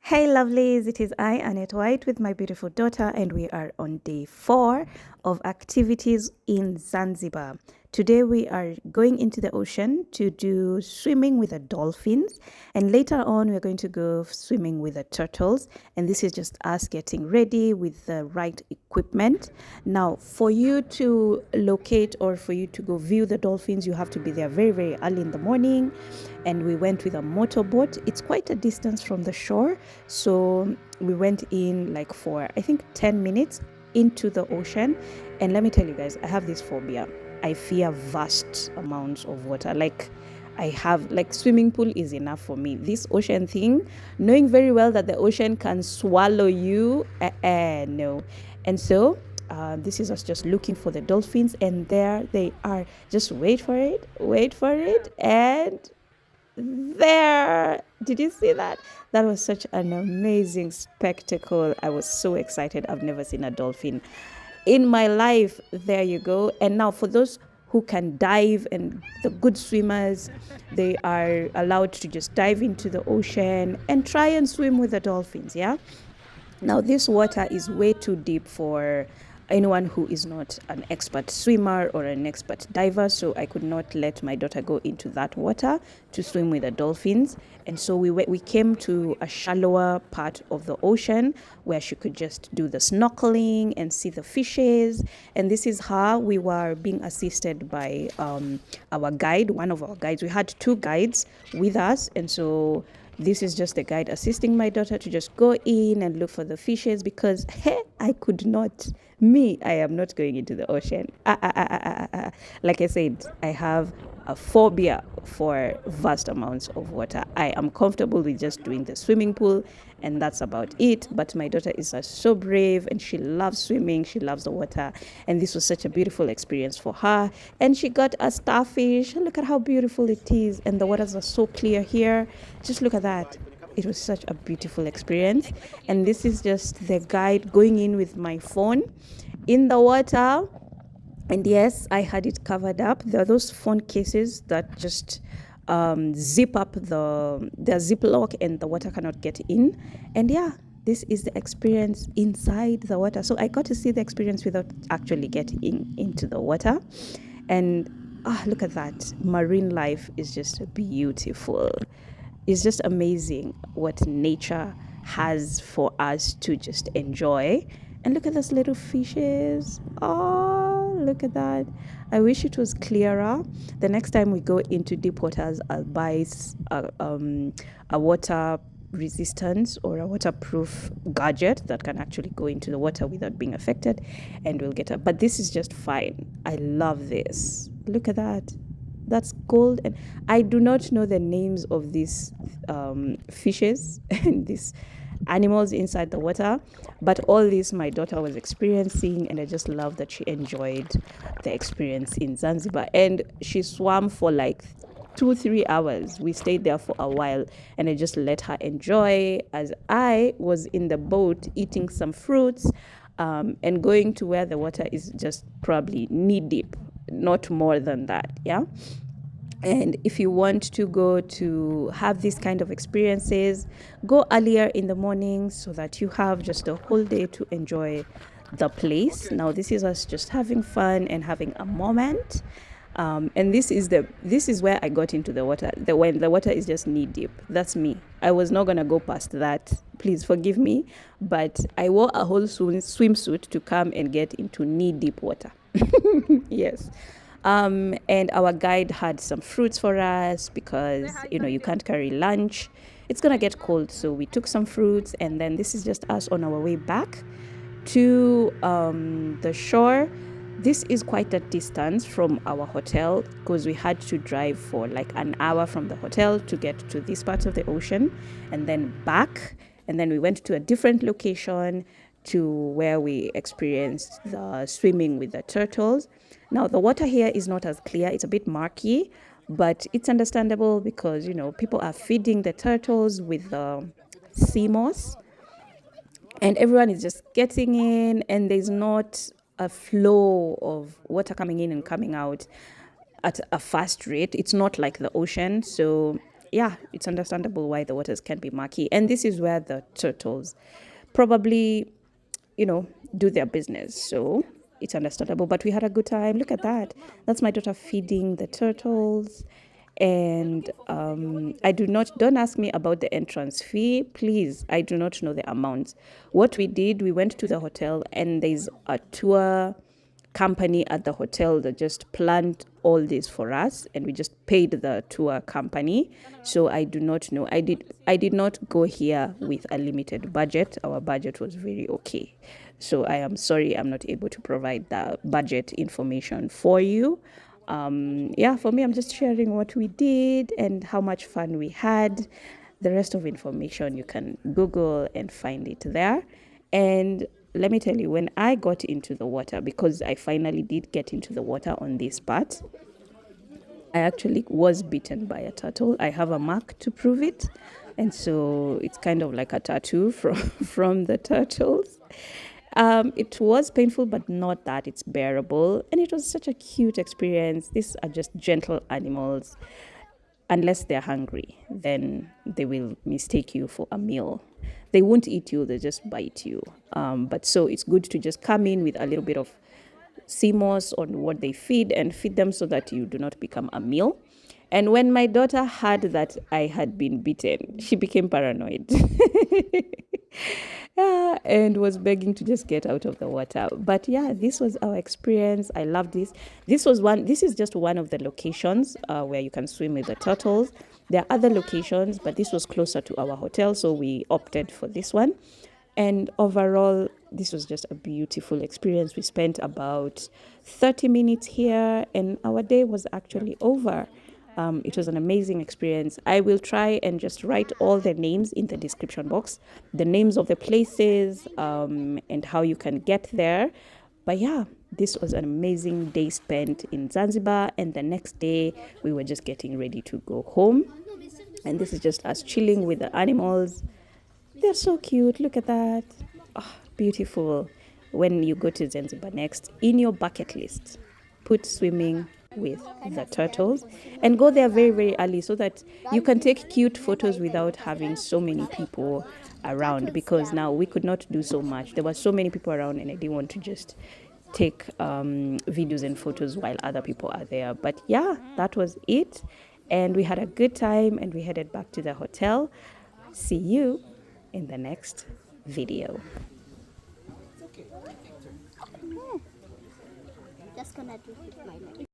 Hey lovelies, it is I, Annette White, with my beautiful daughter, and we are on day 4 of activities in Zanzibar. Today we are going into the ocean to do swimming with the dolphins, and later on we're going to go swimming with the turtles. And this is just us getting ready with the right equipment. Now, for you to locate or for you to go view the dolphins, you have to be there very, very early in the morning. And we went with a motorboat. It's quite a distance from the shore, so we went in like for I think 10 minutes into the ocean. And let me tell you guys, I have this phobia. I fear vast amounts of water. Like swimming pool is enough for me. This ocean thing, knowing very well that the ocean can swallow you, no. And so this is us just looking for the dolphins, and there they are. Just wait for it, and there. Did you see that? That was such an amazing spectacle. I was so excited. I've never seen a dolphin in my life. There you go. And now, for those who can dive and the good swimmers, they are allowed to just dive into the ocean and try and swim with the dolphins. Yeah. Now, this water is way too deep for anyone who is not an expert swimmer or an expert diver, so I could not let my daughter go into that water to swim with the dolphins. And so we came to a shallower part of the ocean where she could just do the snorkeling and see the fishes. And this is how we were being assisted by our guide, one of our guides. We had two guides with us, and so this is just the guide assisting my daughter to just go in and look for the fishes, because hey, I could not. I am not going into the ocean. Like I said, I have a phobia for vast amounts of water. I am comfortable with just doing the swimming pool, and that's about it. But my daughter is so brave, and she loves swimming. She loves the water, and this was such a beautiful experience for her. And she got a starfish. Look at how beautiful it is, and the waters are so clear here. Just look at that. It was such a beautiful experience. And this is just the guide going in with my phone in the water. And yes, I had it covered up. There are those phone cases that just zip up the zip lock, and the water cannot get in. And yeah, this is the experience inside the water. So I got to see the experience without actually getting into the water. And look at that. Marine life is just beautiful. It's just amazing what nature has for us to just enjoy. And look at those little fishes. Oh, look at that. I wish it was clearer. The next time we go into deep waters, I'll buy a water resistance or a waterproof gadget that can actually go into the water without being affected, and we'll get up. But this is just fine. I love this. Look at that. That's gold. And I do not know the names of these fishes and these animals inside the water, but all this my daughter was experiencing, and I just love that she enjoyed the experience in Zanzibar. And she swam for like 2-3 hours. We stayed there for a while, and I just let her enjoy as I was in the boat eating some fruits, and going to where the water is just probably knee deep, not more than that. Yeah. And if you want to go to have these kind of experiences, go earlier in the morning so that you have just a whole day to enjoy the place. Now, this is us just having fun and having a moment. And this is where I got into the water. When the water is just knee deep, that's me. I was not gonna go past that. Please forgive me, but I wore a whole swimsuit to come and get into knee deep water. Yes. And our guide had some fruits for us because you can't carry lunch. It's gonna get cold, so we took some fruits, and then this is just us on our way back to the shore. This is quite a distance from our hotel, because we had to drive for like an hour from the hotel to get to this part of the ocean, and then back. And then we went to a different location to where we experienced the swimming with the turtles. Now, the water here is not as clear. It's a bit murky, but it's understandable because, people are feeding the turtles with the sea moss, and everyone is just getting in, and there's not a flow of water coming in and coming out at a fast rate. It's not like the ocean. So yeah, it's understandable why the waters can be murky. And this is where the turtles probably, you know, do their business. So it's understandable. But we had a good time. Look at that. That's my daughter feeding the turtles. And I do not, don't ask me about the entrance fee, please. I do not know the amount. What we did, we went to the hotel, and there's a tour company at the hotel that just planned all this for us, and we just paid the tour company. So I do not know. I did not go here with a limited budget. Our budget was very okay. So I am sorry I'm not able to provide the budget information for you. Yeah, for me, I'm just sharing what we did and how much fun we had. The rest of information you can Google and find it there. And let me tell you, when I got into the water, because I finally did get into the water on this part, I actually was bitten by a turtle. I have a mark to prove it. And so it's kind of like a tattoo from, from the turtles. It was painful, but not that. It's bearable. And it was such a cute experience. These are just gentle animals. Unless they're hungry, then they will mistake you for a meal. They won't eat you, they just bite you. But so it's good to just come in with a little bit of sea moss on what they feed and feed them so that you do not become a meal. And when my daughter heard that I had been bitten, she became paranoid. Yeah, and was begging to just get out of the water. But yeah, this was our experience. I loved this. This is just one of the locations where you can swim with the turtles. There are other locations, but this was closer to our hotel, so we opted for this one. And overall, this was just a beautiful experience. We spent about 30 minutes here, and our day was actually over. It was an amazing experience. I will try and just write all the names in the description box, the names of the places, and how you can get there. But yeah, this was an amazing day spent in Zanzibar, and the next day we were just getting ready to go home. And this is just us chilling with the animals. They're so cute. Look at that. Oh, beautiful. When you go to Zanzibar next, in your bucket list, put swimming with the turtles and go there very, very early so that you can take cute photos without having so many people around, because now we could not do so much. There were so many people around, and I didn't want to just take videos and photos while other people are there. But yeah, that was it. And we had a good time, and we headed back to the hotel. See you in the next video. Just gonna do it with my leg.